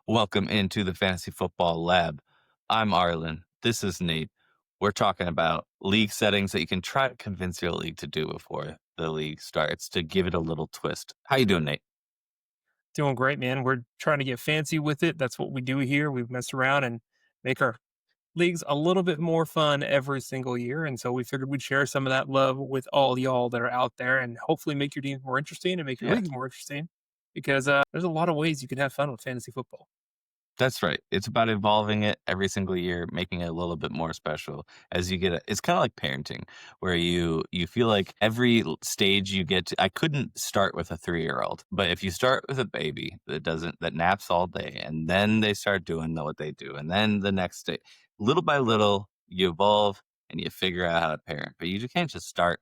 Welcome into the Fantasy Football Lab. I'm Arlen. This is Nate. We're talking about league settings that you can try to convince your league to do before the league starts to give it a little twist. How you doing, Nate? Doing great, man. We're trying to get fancy with it. That's what we do here. We mess around and make our leagues a little bit more fun every single year. And so we figured we'd share some of that love with all y'all that are out there and hopefully make your teams more interesting and make your Yeah, leagues more interesting because there's a lot of ways you can have fun with fantasy football. that's right. It's about evolving it every single year, making it a little bit more special as you get it. It's kind of like parenting, where you feel like every stage you get to, I couldn't start with a 3-year-old, but if you start with a baby that naps all day, and then they start doing what they do, and then the next day, little by little, you evolve and you figure out how to parent. But you just can't just start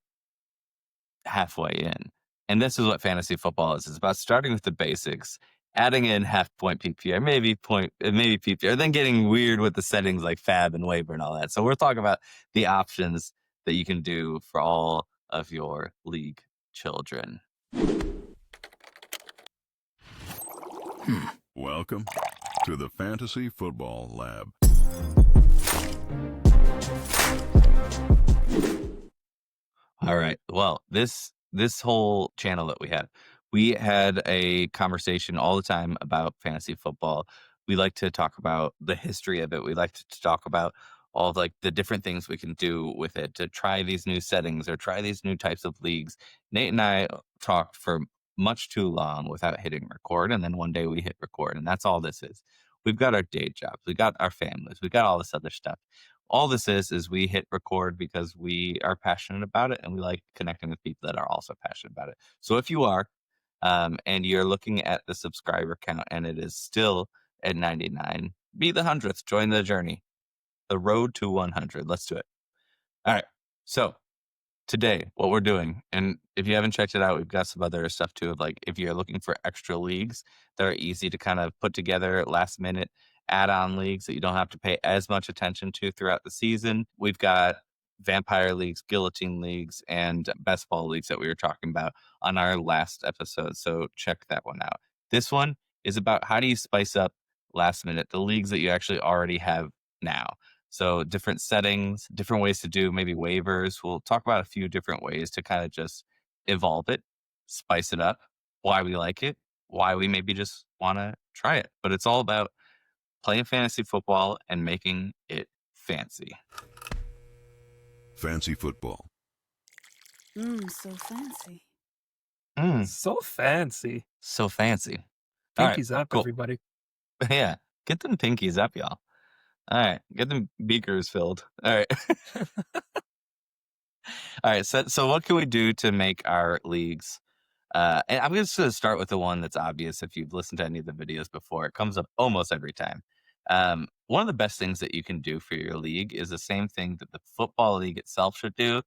halfway in. And this is what fantasy football is. It's about starting with the basics, adding in half point PPR, maybe PPR, then getting weird with the settings like Fab and Waiver and all that. So we're talking about the options that you can do for all of your league children. Welcome to the Fantasy Football Lab. All right. Well, this whole channel that we had a conversation all the time about fantasy football. We like to talk about the history of it. We like to talk about all of, like, the different things we can do with it to try these new settings or try these new types of leagues. Nate and I talked for much too long without hitting record, and then one day we hit record, and that's all this is. We've got our day jobs, we got our families, we got all this other stuff. All this is we hit record because we are passionate about it and we like connecting with people that are also passionate about it. So if you are, and you're looking at the subscriber count and it is still at 99, be the 100th, join the journey, the road to 100. Let's do it. All right. So today, what we're doing, and if you haven't checked it out, we've got some other stuff too. Of, like, if you're looking for extra leagues that are easy to kind of put together last minute add-on leagues that you don't have to pay as much attention to throughout the season, we've got vampire leagues, guillotine leagues, and best ball leagues that we were talking about on our last episode. So check that one out. This one is about how do you spice up last minute the leagues that you actually already have now. So different settings, different ways to do maybe waivers. We'll talk about a few different ways to kind of just evolve it, spice it up, why we like it, why we maybe just want to try it. But it's all about playing fantasy football and making it fancy. Fancy football. So fancy. So fancy. So fancy. All right, Pinkies up, cool. everybody. Yeah, get them pinkies up, y'all. All right, get them beakers filled. All right. All right, so what can we do to make our leagues? And I'm just going to start with the one that's obvious. If you've listened to any of the videos before, it comes up almost every time. One of the best things that you can do for your league is the same thing that the football league itself should do.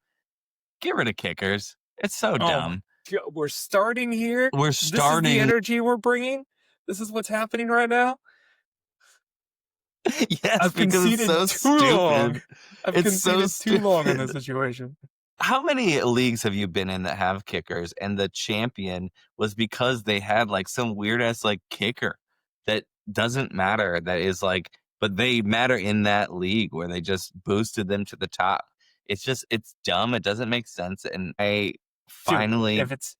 Get rid of kickers. It's so dumb. We're starting here. We're This is starting. the energy we're bringing. This is what's happening right now. Yes, I've because it's conceded so too stupid. long. I've It's so conceded too long in stupid. this situation. How many leagues have you been in that have kickers and the champion was because they had like some weird ass like kicker that doesn't matter, that is like, but they matter in that league where they just boosted them to the top. It's dumb. It doesn't make sense. And I finally, Dude, if it's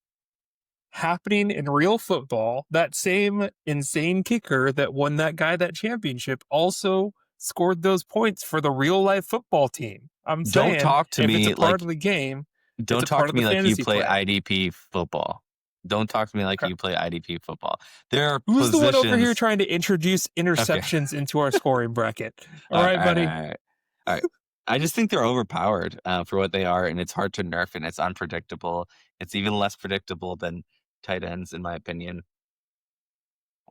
happening in real football, that same insane kicker that won that guy that championship also scored those points for the real life football team. I'm saying, don't talk to if me it's a part like, of the game, don't it's a talk part to of me the like you fantasy play play. IDP football. Don't talk to me like Okay. you play IDP football. There are Who's the one over here positions. trying to introduce interceptions into our scoring bracket? All right, buddy. All right. I just think they're overpowered for what they are, and it's hard to nerf, and it's unpredictable. It's even less predictable than tight ends, in my opinion.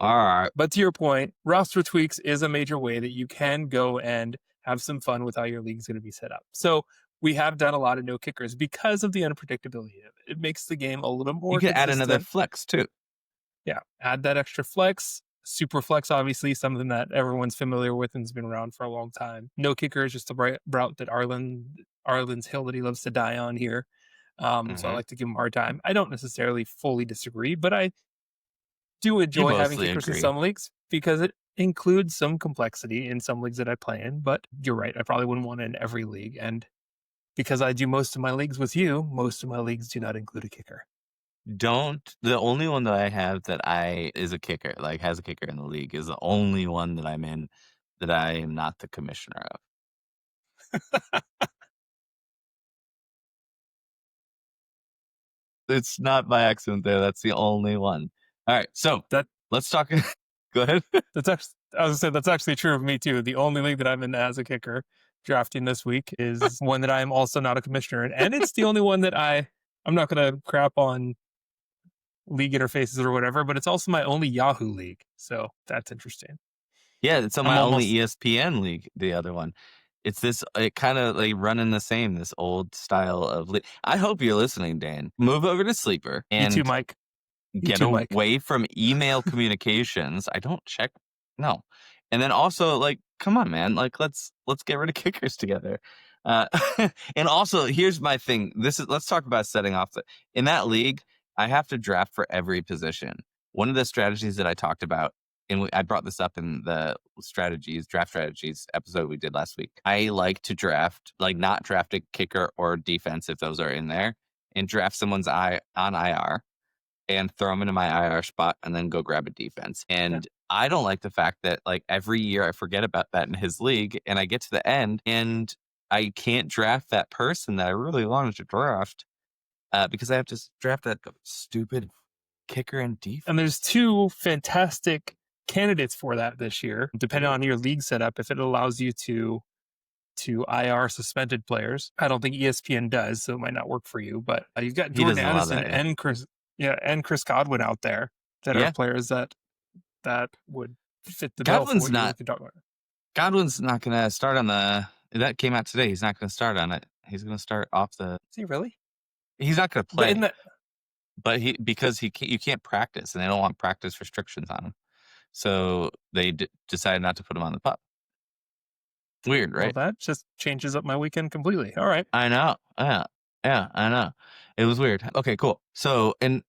All right. But to your point, roster tweaks is a major way that you can go and have some fun with how your league's going to be set up. So we have done a lot of no kickers because of the unpredictability of it. It makes the game a little more You can add consistent. another flex, too. Yeah, add that extra flex. Super flex, obviously, something that everyone's familiar with and has been around for a long time. No kicker is just a route that Arlen's hill that he loves to die on here. So I like to give him a hard time. I don't necessarily fully disagree, but I do enjoy having mostly kickers in agree. some leagues because it includes some complexity in some leagues that I play in, but you're right. I probably wouldn't want it in every league. And because I do most of my leagues with you, most of my leagues do not include a kicker. The only one that I have that is a kicker, like has a kicker in the league, is the only one that I'm in that I am not the commissioner of. It's not by accident there. That's the only one. All right, so let's talk. Go ahead. That's actually, I was gonna say, that's actually true of me too. The only league that I'm in as a kicker drafting this week is one that I'm also not a commissioner in, and it's the only one that I'm not gonna crap on league interfaces or whatever, but it's also my only Yahoo league, so that's interesting. Yeah, it's on my only ESPN league. The other one, it kind of like running the same, this old style of league. I hope you're listening, Dan. Move over to Sleeper and you too, Mike. Get away from email communications. I don't check. No. And then also, like, come on, man. Like, let's get rid of kickers together. And also, here's my thing. Let's talk about setting off. In that league, I have to draft for every position. One of the strategies that I talked about, and I brought this up in the draft strategies episode we did last week. I like to draft, like, not draft a kicker or defense if those are in there, and draft someone's on IR. And throw them into my IR spot and then go grab a defense. And I don't like the fact that, like, every year I forget about that in his league and I get to the end and I can't draft that person that I really wanted to draft because I have to draft that stupid kicker and defense. And there's two fantastic candidates for that this year, depending on your league setup. If it allows you to IR suspended players, I don't think ESPN does, so it might not work for you. But you've got Jordan Addison and Chris Godwin out there that are players that would fit the bill. Godwin's not going to start on that came out today. He's not going to start on it. He's going to start off the. Is he really? He's not going to play. But you can't practice, and they don't want practice restrictions on him. So they decided not to put him on the pup. Weird, right? Well, that just changes up my weekend completely. All right. I know. Yeah, I know. It was weird. Okay, cool. So, and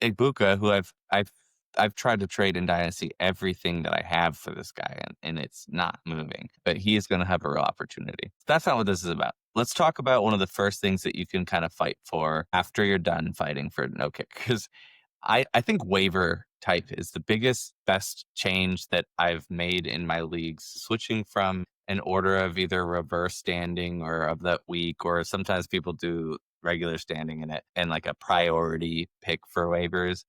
Igbuka, who I've tried to trade in Dynasty everything that I have for this guy, and it's not moving. But he is going to have a real opportunity. That's not what this is about. Let's talk about one of the first things that you can kind of fight for after you're done fighting for no kick. Because I think waiver type is the best change that I've made in my leagues, switching from an order of either reverse standing or of that week, or sometimes people do regular standing in it and like a priority pick for waivers.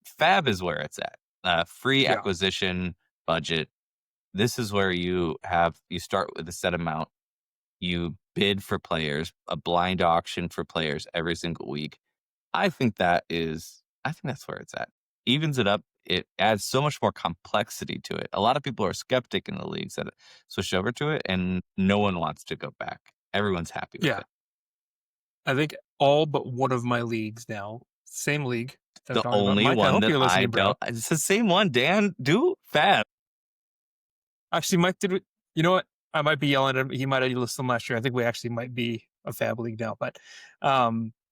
Fab is where it's at. Free acquisition budget. This is where you start with a set amount. You bid for players, a blind auction for players every single week. I think that's where it's at. Evens it up. It adds so much more complexity to it. A lot of people are skeptic in the leagues that switch over to it, and no one wants to go back. Everyone's happy with it. I think all but one of my leagues now, same league. The only one that I don't. It's the same one, Dan. Do Fab. Actually, Mike, you know what? I might be yelling at him. He might have listened last year. I think we actually might be a Fab league now. But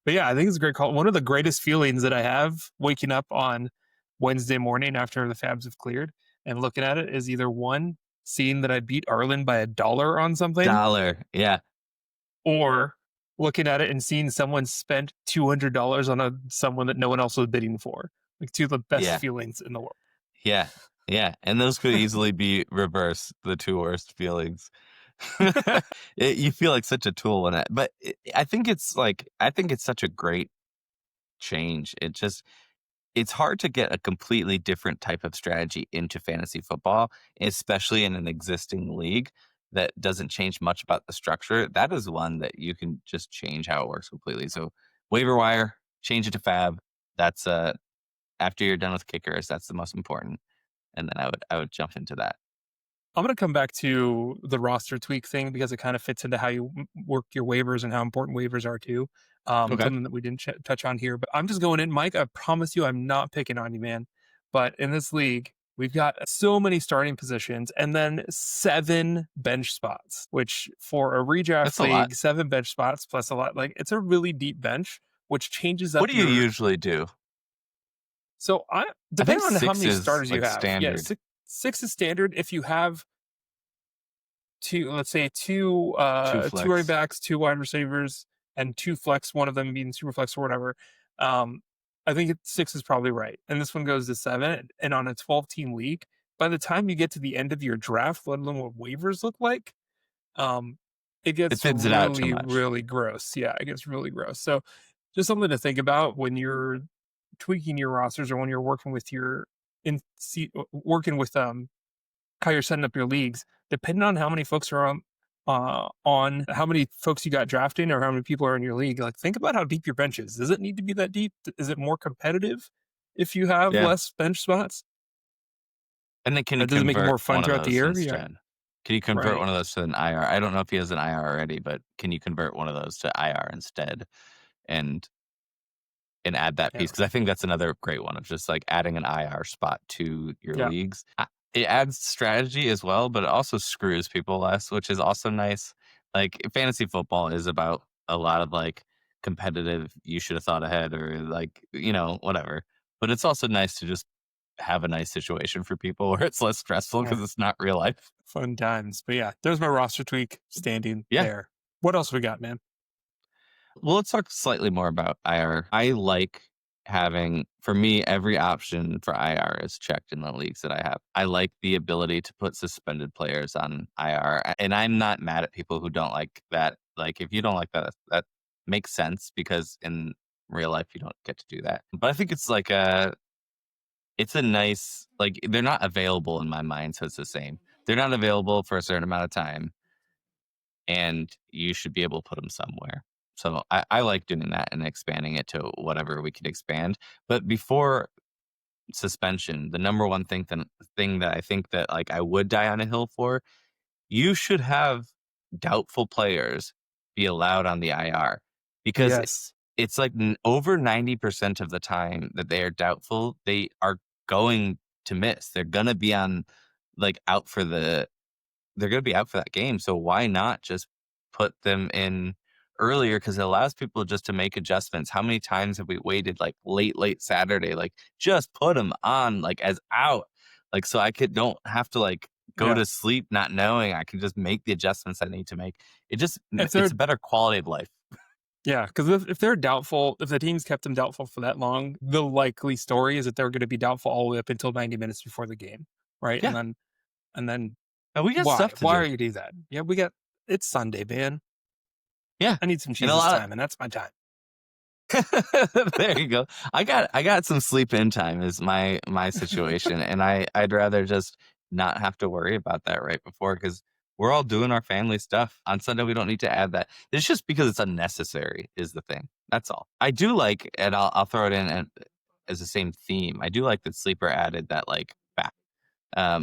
yeah, I think it's a great call. One of the greatest feelings that I have waking up on Wednesday morning after the Fabs have cleared and looking at it is either one, seeing that I beat Arlen by $1 on something. Yeah. Or looking at it and seeing someone spent $200 on someone that no one else was bidding for. Like two of the best feelings in the world. Yeah. And those could easily be reversed, the two worst feelings. You feel like such a tool in it. But I think it's such a great change. It's hard to get a completely different type of strategy into fantasy football, especially in an existing league that doesn't change much about the structure. That is one that you can just change how it works completely. So waiver wire, change it to Fab. That's after you're done with kickers, that's the most important. And then I would jump into that. I'm going to come back to the roster tweak thing because it kind of fits into how you work your waivers and how important waivers are too. Something that we didn't touch on here, but I'm just going in. Mike, I promise you I'm not picking on you, man. But in this league, we've got so many starting positions and then 7 bench spots, which for a redraft league, 7 bench spots plus a lot. Like, it's a really deep bench, which changes up. What do you usually do? So depending on how many starters you have. Standard. Yeah, 6 is standard if you have two, let's say Two two running flex. backs, two wide receivers, and two flex, one of them being super flex or whatever. Um, I think 6 is probably right. And this one goes to 7. And on a 12-team league, by the time you get to the end of your draft, let alone what waivers look like, um, it It gets thins it out too really, much. really gross. Yeah, it gets really gross. So just something to think about when you're tweaking your rosters or when you're working with working with how you're setting up your leagues, depending on how many folks are on how many folks you got drafting or how many people are in your league. Like, think about how deep your bench is. Does it need to be that deep? Is it more competitive if you have Yeah. less bench spots? And then can you Does it make it convert more fun one of throughout the those year? Yeah, instead? Can you convert right. one of those to an IR? I don't know if he has an IR already, but can you convert one of those to IR instead and add that Yeah, piece? Because I think that's another great one of just like adding an IR spot to your yeah, leagues. It adds strategy as well, but it also screws people less, which is also nice. Like fantasy football is about a lot of like competitive, you should have thought ahead or like, whatever. But it's also nice to just have a nice situation for people where it's less stressful yeah. because it's not real life. Fun times. But yeah, there's my roster tweak standing Yeah. there. What else we got, man? Well, let's talk slightly more about IR. I like having, for me, every option for IR is checked in the leagues that I have. I like the ability to put suspended players on IR. And I'm not mad at people who don't like that. Like, if you don't like that, that makes sense because in real life, you don't get to do that. But I think it's a nice, like, they're not available in my mind. So it's the same. They're not available for a certain amount of time and you should be able to put them somewhere. So I like doing that and expanding it to whatever we could expand. But before suspension, the number one thing that I think that like I would die on a hill for, you should have doubtful players be allowed on the IR because Yes. it's like over 90% of the time that they are doubtful, they are going to miss. They're gonna be on like out for the they're going to be out for that game. So why not just put them in earlier? Because it allows people just to make adjustments. How many times have we waited like late Saturday? Like just put them on like as out. Like so don't have to like go Yeah. to sleep not knowing. I can just make the adjustments I need to make. If It's they're a better quality of life. Yeah, because if they're doubtful, if the team's kept them doubtful for that long, the likely story is that they're going to be doubtful all the way up until 90 minutes before the game, right? Yeah. And then And we got why? stuff to Why are do. you do that? Yeah, it's Sunday, man. Yeah. I need some And a Jesus lot time, and that's my time. there you go. I got some sleep in time is my situation, and I'd rather just not have to worry about that right before because we're all doing our family stuff on Sunday. We don't need to add that. It's just because it's unnecessary is the thing. That's all. I do like, and I'll throw it in as the same theme. I do like that Sleeper added that like back.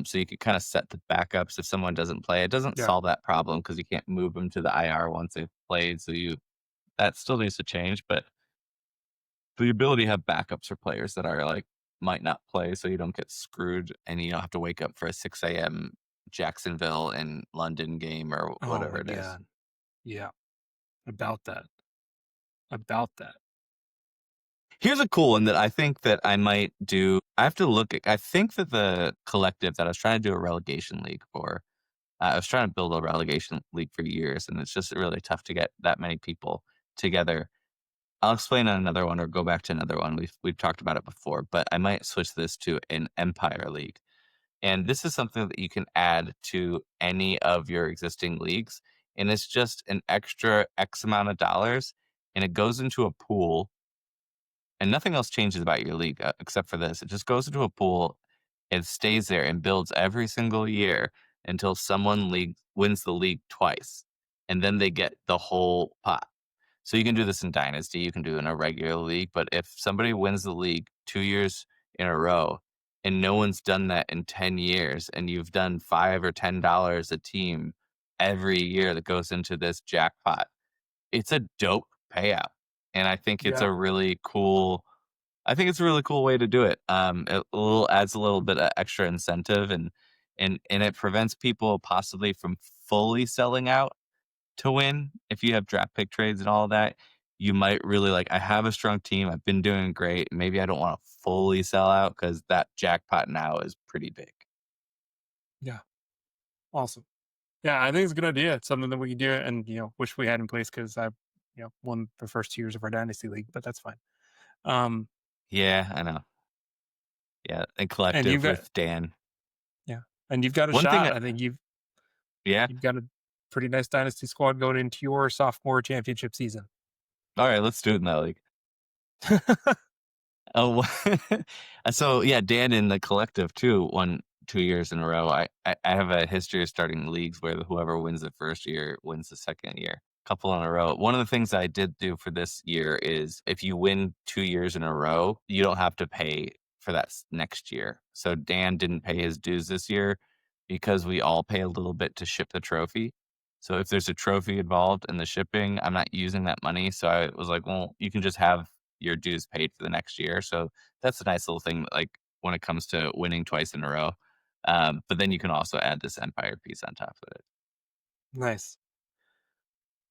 So you could kind of set the backups if someone doesn't play. It doesn't Yeah. solve that problem because you can't move them to the IR once they've played. So that still needs to change, but the ability to have backups for players that are like might not play so you don't get screwed and you don't have to wake up for a 6 a.m. Jacksonville and London game or Oh whatever my it is. God. Yeah. About that. About that. Here's a cool one that I think that I might do. I have to look at, I think that the collective that I was trying to do a relegation league for, I was trying to build a relegation league for years and it's just really tough to get that many people together. I'll explain on another one or go back to another one. We've talked about it before, but I might switch this to an Empire League. And this is something that you can add to any of your existing leagues. And it's just an extra X amount of dollars. And it goes into a pool. And nothing else changes about your league except for this. It just goes into a pool and stays there and builds every single year until someone wins the league twice. And then they get the whole pot. So you can do this in Dynasty, you can do it in a regular league, but if somebody wins the league 2 years in a row and no one's done that in 10 years and you've done $5 or $10 a team every year that goes into this jackpot, it's a dope payout. And Yeah. I think it's a really cool way to do it. Adds a little bit of extra incentive and it prevents people possibly from fully selling out to win. If you have draft pick trades and all that, you might really like, I have a strong team. I've been doing great. Maybe I don't want to fully sell out because that jackpot now is pretty big. Yeah. Awesome. Yeah, I think it's a good idea. It's something that we can do, and wish we had in place because I, won the first 2 years of our dynasty league, but that's fine. Um, Yeah, I know. Yeah, and and you've collective got with Dan. yeah, and you've got a One thing shot. I think yeah? you've got a pretty nice dynasty squad going into your sophomore championship season. Alright, let's do it in that league. Oh, so yeah, Dan in the collective too won 2 years in a row. I have a history of starting leagues where whoever wins the first year wins the second year, couple in a row. One of the things I did do for this year is if you win 2 years in a row, you don't have to pay for that next year. So Dan didn't pay his dues this year because we all pay a little bit to ship the trophy. So if there's a trophy involved in the shipping, I'm not using that money. So I was like, well, you can just have your dues paid for the next year. So that's a nice little thing, like when it comes to winning twice in a row. But then you can also add this Empire piece on top of it. Nice.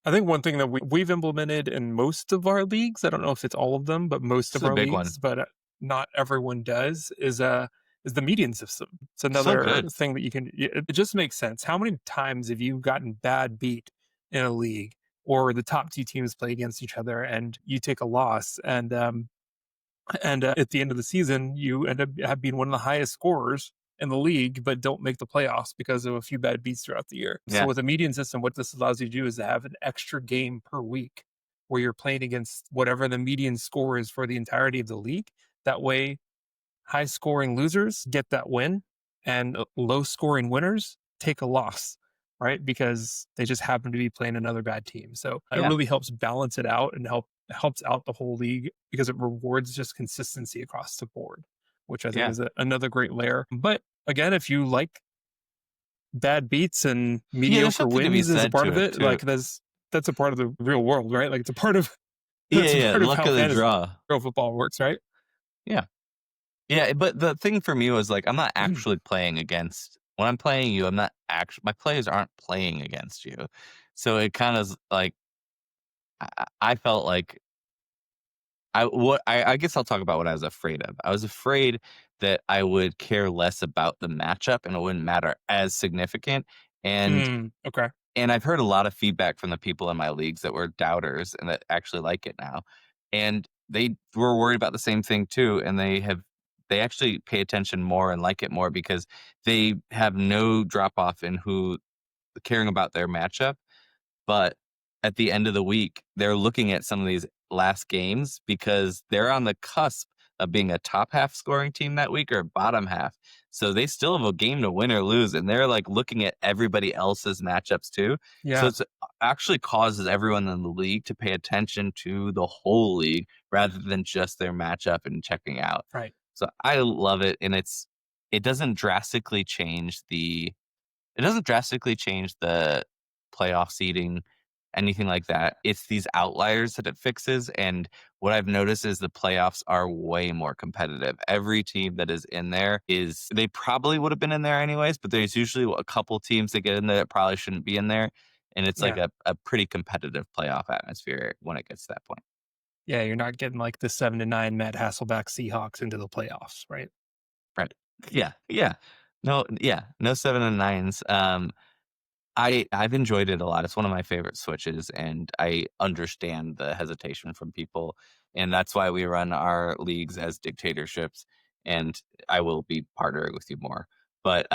I think one thing that we've implemented in most of our leagues, I don't know if it's all of them, but most This of is a our big one. leagues, but not everyone does, is the median system. It's So another good. thing that it just makes sense. How many times have you gotten bad beat in a league, or the top 2 teams play against each other and you take a loss, and at the end of the season, you end up being one of the highest scorers in the league, but don't make the playoffs because of a few bad beats throughout the year. So Yeah. with a median system, what this allows you to do is to have an extra game per week where you're playing against whatever the median score is for the entirety of the league. That way, high scoring losers get that win, and low scoring winners take a loss, right? Because they just happen to be playing another bad team. So it Yeah. really helps balance it out and helps out the whole league because it rewards just consistency across the board, which I think Yeah. is another great layer. But again, if you like bad beats and Yeah. There's mediocre something to be wins as a said part to of it it, too. like that's a part of the real world, right? Like it's a part of Yeah. that's a Yeah. part of Luck how of the fantasy draw. real football works, right? Yeah. Yeah. But the thing for me was like, I'm not actually playing against, when I'm playing you, I'm not actually, my players aren't playing against you. So it kind of like, I felt like I guess I'll talk about what I was afraid of. I was afraid that I would care less about the matchup and it wouldn't matter as significant. And Okay. and I've heard a lot of feedback from the people in my leagues that were doubters and that actually like it now. And they were worried about the same thing too. And they actually pay attention more and like it more because they have no drop off in who caring about their matchup. But at the end of the week, they're looking at some of these last games because they're on the cusp of being a top half scoring team that week or bottom half. So they still have a game to win or lose, and they're like looking at everybody else's matchups too. So Yeah. it's actually causes everyone in the league to pay attention to the whole league rather than just their matchup and checking out. Right. So I love it, and it doesn't drastically change the playoff seeding, anything like that. It's these outliers that it fixes, and what I've noticed is the playoffs are way more competitive. Every team that is in there they probably would have been in there anyways, but there's usually a couple teams that get in there that probably shouldn't be in there, and it's like Yeah. a pretty competitive playoff atmosphere when it gets to that point. Yeah, you're not getting like the 7-9 Matt Hasselback Seahawks into the playoffs, right? Right. Yeah, yeah. No 7 and 9s. I've enjoyed it a lot. It's one of my favorite switches, and I understand the hesitation from people, and that's why we run our leagues as dictatorships. And I will be partnering with you more, but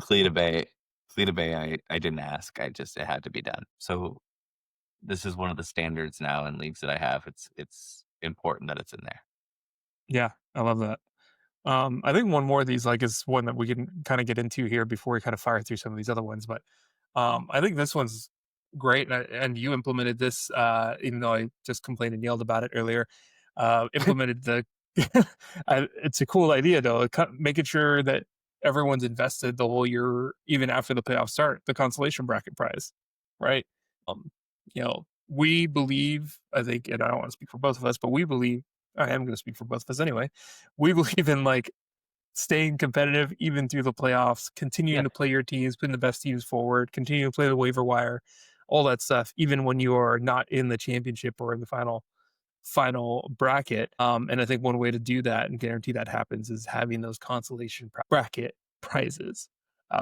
Cleta Bay, I didn't ask. It had to be done. So this is one of the standards now in leagues that I have. It's important that it's in there. Yeah, I love that. I think one more of these like is one that we can kind of get into here before we kind of fire through some of these other ones. But I think this one's great, and you implemented this, even though I just complained and yelled about it earlier. Implemented the. It's a cool idea though. Making sure that everyone's invested the whole year, even after the playoffs start. The consolation bracket prize, right? Um, we believe. I think, and I don't want to speak for both of us, but we believe. I am going to speak for both of us anyway. We believe in like staying competitive even through the playoffs, continuing Yeah. to play your teams, putting the best teams forward, continuing to play the waiver wire, all that stuff, even when you are not in the championship or in the final bracket. And I think one way to do that and guarantee that happens is having those consolation bracket prizes.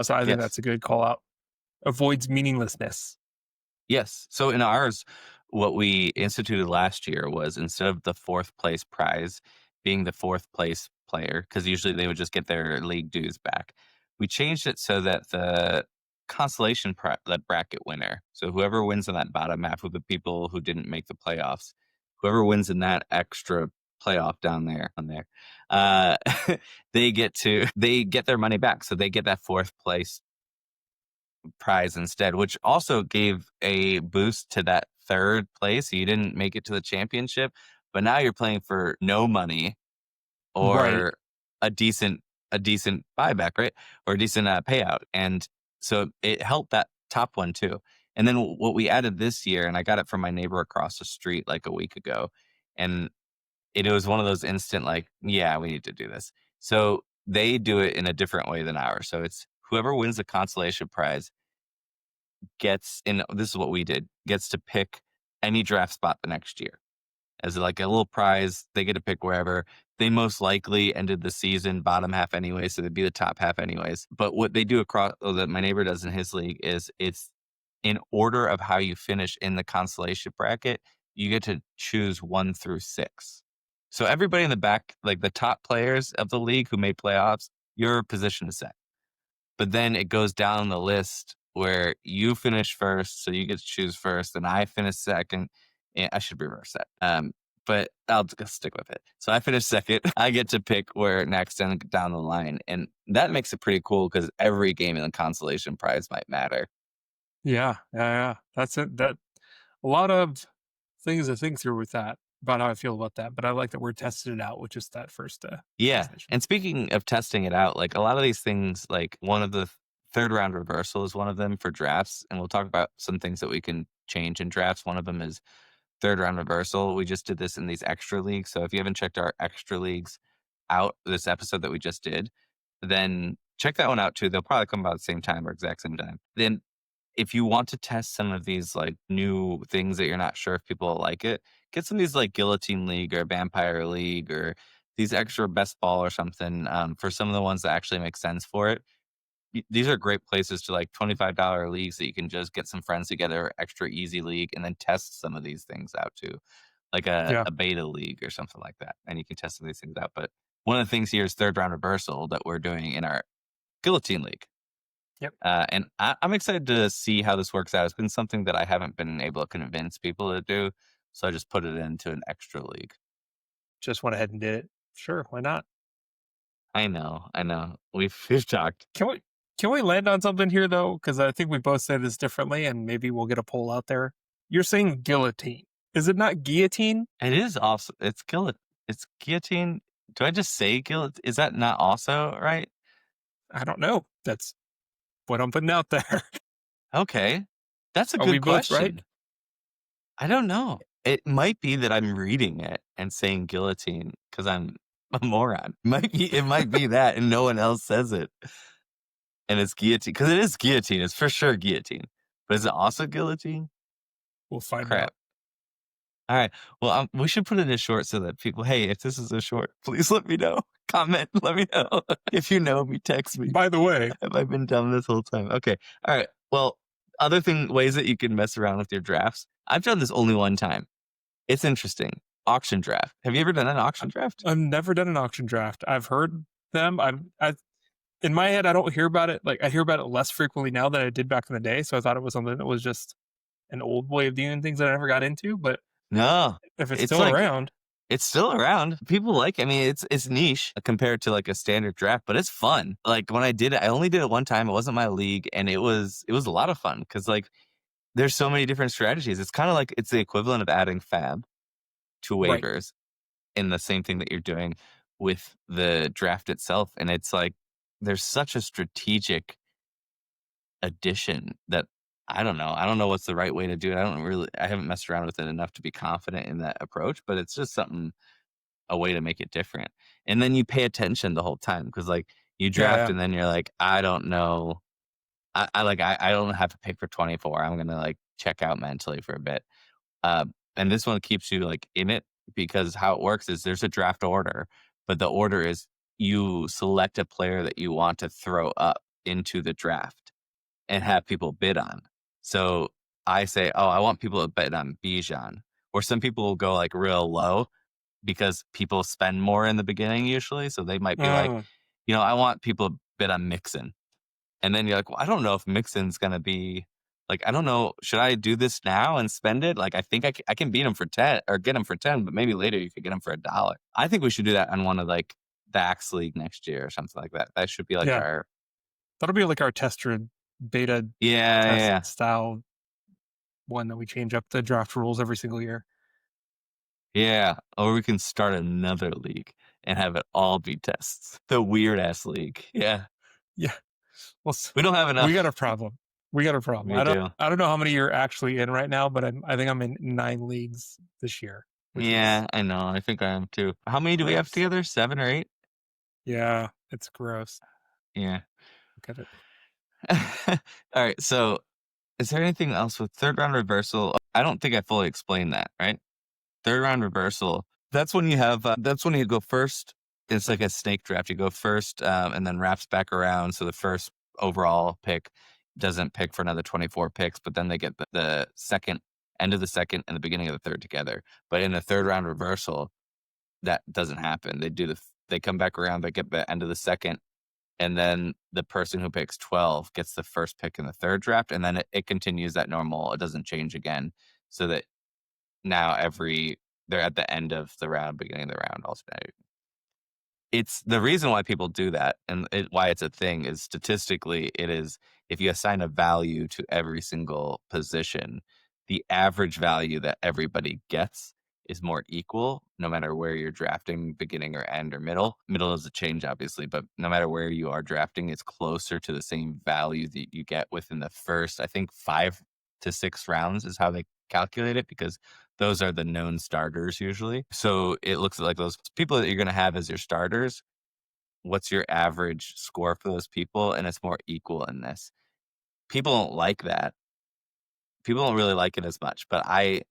So I think Yes. that's a good call out. Avoids meaninglessness. Yes. So in ours, what we instituted last year was instead of the fourth place prize being the fourth place player, because usually they would just get their league dues back, we changed it so that the consolation the bracket winner, so whoever wins in that bottom half of the people who didn't make the playoffs, whoever wins in that extra playoff down there on there, uh, they get their money back. So they get that fourth place prize instead, which also gave a boost to that third place. You didn't make it to the championship, but now you're playing for no money Right. or a decent buyback, right? Or a decent payout. And so it helped that top one too. And then what we added this year, and I got it from my neighbor across the street like a week ago, and it was one of those instant like, yeah, we need to do this. So they do it in a different way than ours. So it's whoever wins the consolation prize gets, and this is what we did, gets to pick any draft spot the next year as like a little prize. They get to pick wherever. They most likely ended the season bottom half anyway, so they'd be the top half anyways. But what they do across, that my neighbor does in his league, is it's in order of how you finish in the consolation bracket. You get to choose 1 through 6. So everybody in the back, like the top players of the league who made playoffs, your position is set. But then it goes down the list where you finish first, so you get to choose first, and I finish second. I should reverse that. But I'll just stick with it. So I finish second. I get to pick where next and down the line. And that makes it pretty cool because every game in the consolation prize might matter. Yeah. That's it. That a lot of things to think through with that about how I feel about that. But I like that we're testing it out with just that first Yeah. conversation. And speaking of testing it out, like a lot of these things, like one of the third round reversal is one of them for drafts. And we'll talk about some things that we can change in drafts. One of them is third round reversal. We just did this in these extra leagues. So if you haven't checked our extra leagues out, this episode that we just did, then check that one out too. They'll probably come about at the same time or exact same time. Then if you want to test some of these like new things that you're not sure if people will like it, get some of these like Guillotine League or Vampire League or these extra best ball or something for some of the ones that actually make sense for it. These are great places to like $25 leagues that you can just get some friends together, extra easy league, and then test some of these things out too, like Yeah. a beta league or something like that. And you can test some of these things out. But one of the things here is third round reversal that we're doing in our Guillotine League. Yep. And I'm excited to see how this works out. It's been something that I haven't been able to convince people to do. So I just put it into an extra league. Just went ahead and did it. Sure. Why not? I know. We've talked. Can we land on something here though? Because I think we both say this differently, and maybe we'll get a poll out there. You're saying guillotine. Is it not guillotine? It is also, it's guillotine. Do I just say guillotine? Is that not also right? I don't know. That's what I'm putting out there. Okay. That's a Are we good both right? question. I don't know. It might be that I'm reading it and saying guillotine because I'm a moron. It might be that and no one else says it. And it's guillotine because it is guillotine. It's for sure guillotine. But is it also guillotine? We'll find Crap. out. All right. Well, we should put it in short so that people, hey, if this is a short, please let me know. Comment. Let me know. If you know me, text me. By the way, Have I been dumb this whole time? Okay. All right. Well, ways that you can mess around with your drafts. I've done this only one time. It's interesting. Auction draft. Have you ever done an auction draft? I've never done an auction draft. I've heard them. I in my head, I don't hear about it. Like I hear about it less frequently now than I did back in the day. So I thought it was something that was just an old way of doing things that I never got into. But No. if it's It's still like- around, It's still around. People like, I mean, it's niche compared to like a standard draft, but it's fun. Like when I did it, I only did it one time. It wasn't my league, and it was a lot of fun because like there's so many different strategies. It's kind of like it's the equivalent of adding fab to Right. waivers in the same thing that you're doing with the draft itself. And it's like there's such a strategic addition that I don't know. I don't know what's the right way to do it. I haven't messed around with it enough to be confident in that approach, but it's just a way to make it different. And then you pay attention the whole time because like you draft Yeah. and then you're like, I don't know. I don't have to pick for 24. I'm gonna like check out mentally for a bit. And this one keeps you like in it because how it works is there's a draft order, but the order is you select a player that you want to throw up into the draft and have people bid on. So I say, oh, I want people to bid on Bijan. Or some people will go like real low because people spend more in the beginning usually. So they might be like, Mm, I want people to bid on Mixon. And then you're like, well, I don't know if Mixon's going to be like, I don't know. Should I do this now and spend it? Like, I think I can beat him for 10 or get him for 10, but maybe later you could get him for $1. I think we should do that on one of like the Axe League next year or something like that. That should be like yeah, our, that'll be like our tester beta yeah, yeah, test yeah. style one that we change up the draft rules every single year. Yeah. Or we can start another league and have it all be tests. The weird ass league. Yeah. Yeah. Well, We don't have we got enough. a problem. We got a problem. We do. I don't know how many you're actually in right now, but I think I'm in 9 leagues this year, which Yeah, is I know. I think I am too. How many do we have gross. together? 7 or 8? Yeah, it's gross. Yeah. Look at it. All right. So is there anything else with third round reversal? I don't think I fully explained that, right? Third round reversal. That's when you have, that's when you go first. It's like a snake draft. You go first and then wraps back around. So the first overall pick doesn't pick for another 24 picks, but then they get the second, end of the second and the beginning of the third together. But in a third round reversal, that doesn't happen. They come back around, they get the end of the second, and then the person who picks 12 gets the first pick in the third draft, and then it continues that normal. It doesn't change again, so that now they're at the end of the round, beginning of the round, alternating. It's the reason why people do that, and why it's a thing is statistically, it is if you assign a value to every single position, the average value that everybody gets is more equal, no matter where you're drafting, beginning or end or middle. Middle is a change, obviously, but no matter where you are drafting, it's closer to the same value that you get within the first, I think, 5 to 6 rounds is how they calculate it, because those are the known starters usually. So it looks like those people that you're going to have as your starters, what's your average score for those people? And it's more equal in this. People don't like that. People don't really like it as much, but I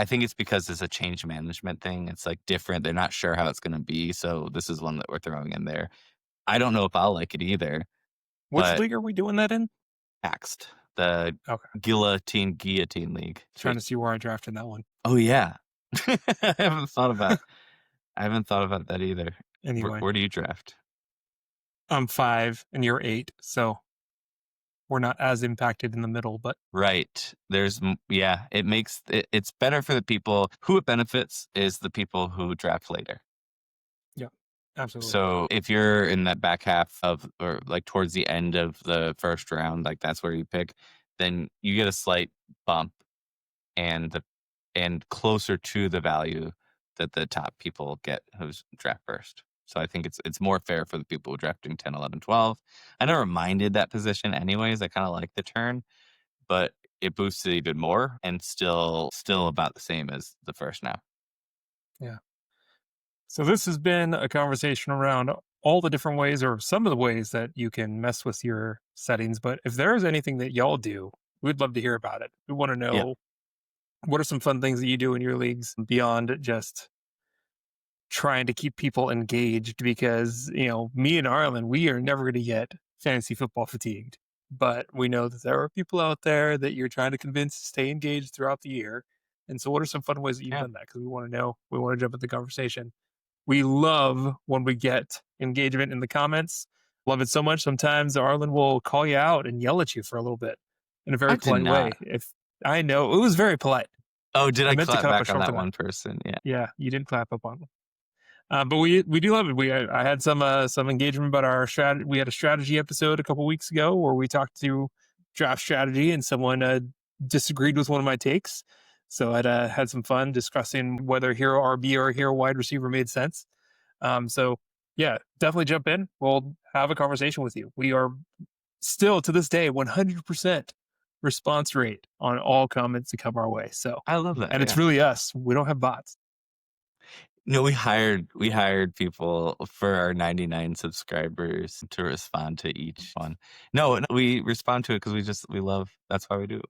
think it's because it's a change management thing. It's like different. They're not sure how it's going to be. So this is one that we're throwing in there. I don't know if I'll like it either, Which but league are we doing that in? Axed, the Okay. Guillotine League. Trying to see where I drafted that one. Oh yeah. I haven't thought about that either. Anyway, Where do you draft? I'm 5 and you're 8, so we're not as impacted in the middle, but Right. It makes it's better for the people who it benefits is the people who draft later. yeah, absolutely. So if you're in that back half of, or like towards the end of the first round, like that's where you pick, then you get a slight bump and closer to the value that the top people get who's draft first. So I think it's more fair for the people who drafting 10, 11, 12. I never minded that position anyways. I kind of like the turn, but it boosts it even more and still about the same as the first now. Yeah. So this has been a conversation around all the different ways, or some of the ways that you can mess with your settings. But if there's anything that y'all do, we'd love to hear about it. We want to Yeah. know what are some fun things that you do in your leagues beyond just trying to keep people engaged, because, me and Arlen, we are never going to get fantasy football fatigued. But we know that there are people out there that you're trying to convince to stay engaged throughout the year. And so what are some fun ways that you've Yeah. done that? Because we want to know, we want to jump into the conversation. We love when we get engagement in the comments. Love it so much. Sometimes Arlen will call you out and yell at you for a little bit in a very I did polite way. not. If I know it was very polite. Oh, did I meant to clap cut up a back on short that amount. one person? Yeah. Yeah, you didn't clap up on them. But we do love it. I had some engagement about our strategy. We had a strategy episode a couple weeks ago where we talked through draft strategy, and someone disagreed with one of my takes. So I had some fun discussing whether hero RB or hero wide receiver made sense. So yeah, definitely jump in. We'll have a conversation with you. We are still to this day 100% response rate on all comments that come our way. So I love that. and it's yeah. really us. We don't have bots. No, we hired people for our 99 subscribers to respond to each one. No, we respond to it because we love, that's why we do.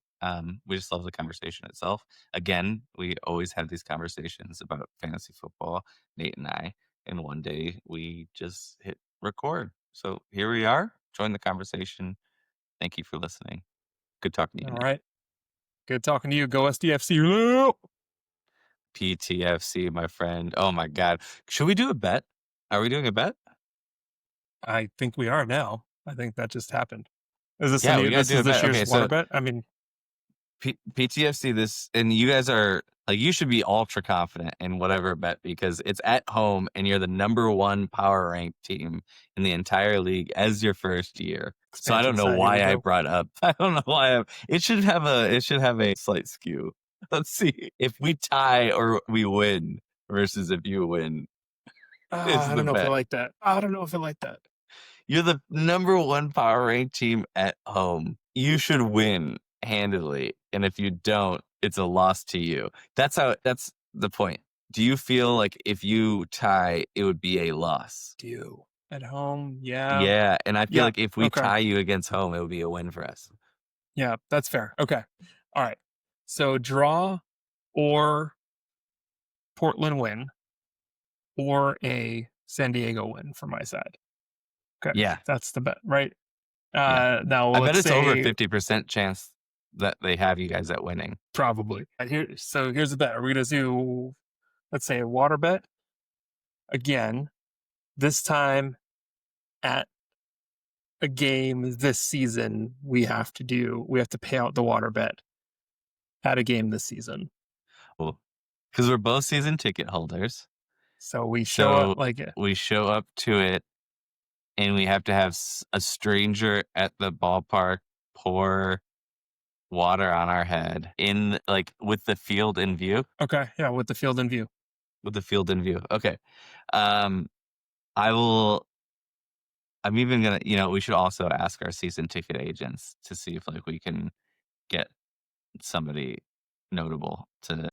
We just love the conversation itself. Again, we always have these conversations about fantasy football, Nate and I, and one day we just hit record. So here we are. join the conversation. Thank you for listening. Good talking to you, All Nate. right. Good talking to you. Go SDFC. PTFC, my friend. Oh my God. Should we do a bet? Are we doing a bet? I think we are now. I think that just happened. Is this Yeah, we gotta this do is a this bet. year's Okay, water so bet? I mean, PTFC this, and you guys are like, you should be ultra confident in whatever bet because it's at home and you're the number one power ranked team in the entire league as your first year. So I don't expansion know side. Here we why I go. brought up. I don't know why it should have a slight skew. Let's see if we tie or we win versus if you win is I the don't know if I bet. like that. I don't know if I like that. You're the number one power ranked team at home. You should win handily. And if you don't, it's a loss to you. That's the point. Do you feel like if you tie, it would be a loss? Do you at home? Yeah. Yeah. And I feel Yeah. like if we Okay. tie you against home, it would be a win for us. Yeah, that's fair. Okay. All right. So draw or Portland win or a San Diego win for my side. Okay. Yeah. That's the bet, right? Yeah. Now I let's bet it's over a say 50% chance that they have you guys at winning. probably. So here's the bet. Are we gonna do, let's say, a water bet again? This time at a game this season, we have to pay out the water bet at a game this season. Because we're both season ticket holders. So we show up we show up to it, and we have to have a stranger at the ballpark pour water on our head with the field in view. Okay, yeah, with the field in view. With the field in view. Okay. I'm even gonna, we should also ask our season ticket agents to see if we can get somebody notable to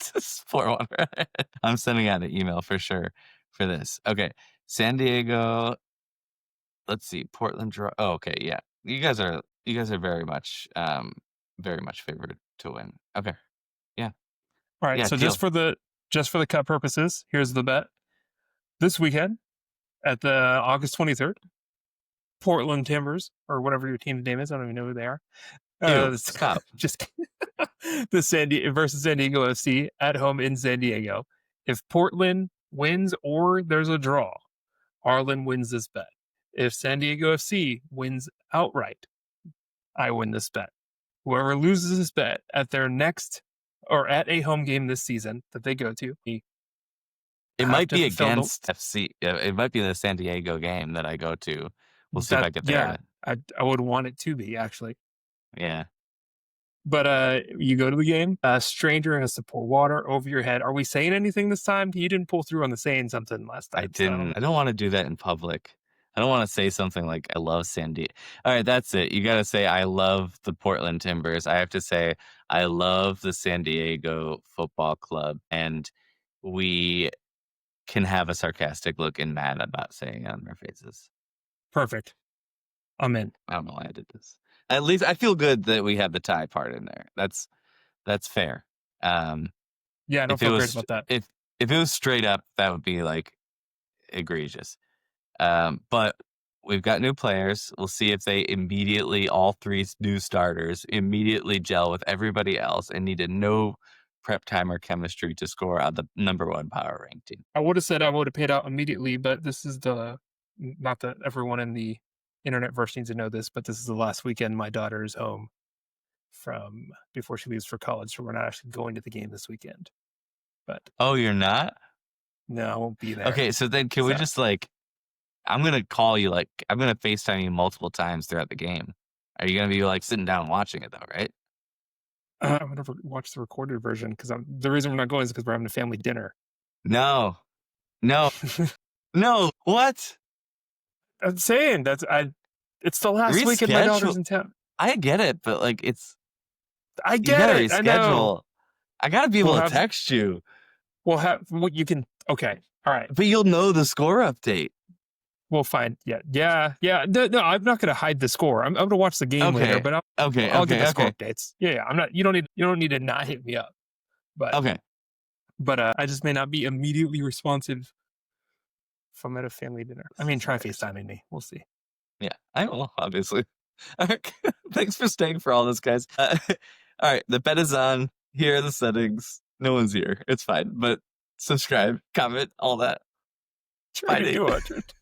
pour water. I'm sending out an email for sure for this. Okay. San Diego. Let's see. Portland draw. Oh, okay. Yeah. You guys are very much favored to win. Okay. Yeah. All right. Yeah, So deal. just for the cut purposes, here's the bet. This weekend at the August 23rd, Portland Timbers, or whatever your team's name is, I don't even know who they are. Stop. Just the versus San Diego FC at home in San Diego. If Portland wins or there's a draw, Arlen wins this bet. If San Diego FC wins outright, I win this bet. Whoever loses this bet at their next or at a home game this season that they go to, it might be against FC. It might be the San Diego game that I go to. We'll see if I get there. Yeah, I would want it to be, actually. Yeah. But you go to the game, a stranger has to pour water over your head. Are we saying anything this time? You didn't pull through on the saying something last time. I didn't. I don't want to do that in public. I don't want to say something like I love San Diego. All right, that's it. You got to say I love the Portland Timbers. I have to say I love the San Diego Football Club, and we can have a sarcastic look and mad about saying it on our faces. Perfect. I'm in. I don't know why I did this. At least I feel good that we had the tie part in there. That's fair. Yeah, I don't feel great about that. If it was straight up, that would be egregious. But we've got new players. We'll see if they all three new starters immediately gel with everybody else and needed no prep time or chemistry to score on the number one power ranked team. I would have said I would have paid out immediately, but this is not that everyone in the internet verse needs to know this, but this is the last weekend my daughter is home from before she leaves for college, so we're not actually going to the game this weekend. But oh, you're not? No, I won't be there. Okay, so then can we just I'm gonna call you I'm gonna FaceTime you multiple times throughout the game. Are you gonna be sitting down watching it though, right? I'm gonna watch the recorded version because the reason we're not going is because we're having a family dinner. No. What? I'm saying it's the last weekend my daughter's in town. I get it, but I get it. I know. I gotta be able to text you. You can. Okay, all right. But you'll know the score update. We'll find. Yeah. No, I'm not gonna hide the score. I'm gonna watch the game later. But I'll get the score updates. Yeah. I'm not. You don't need to not hit me up. But okay. But I just may not be immediately responsive if I'm at a family dinner. I mean, try FaceTiming me. We'll see. Yeah, I will, obviously. Thanks for staying for all this, guys. All right, the bet is on. Here are the settings. No one's here. It's fine. But subscribe, comment, all that. Trying to Nate. do it.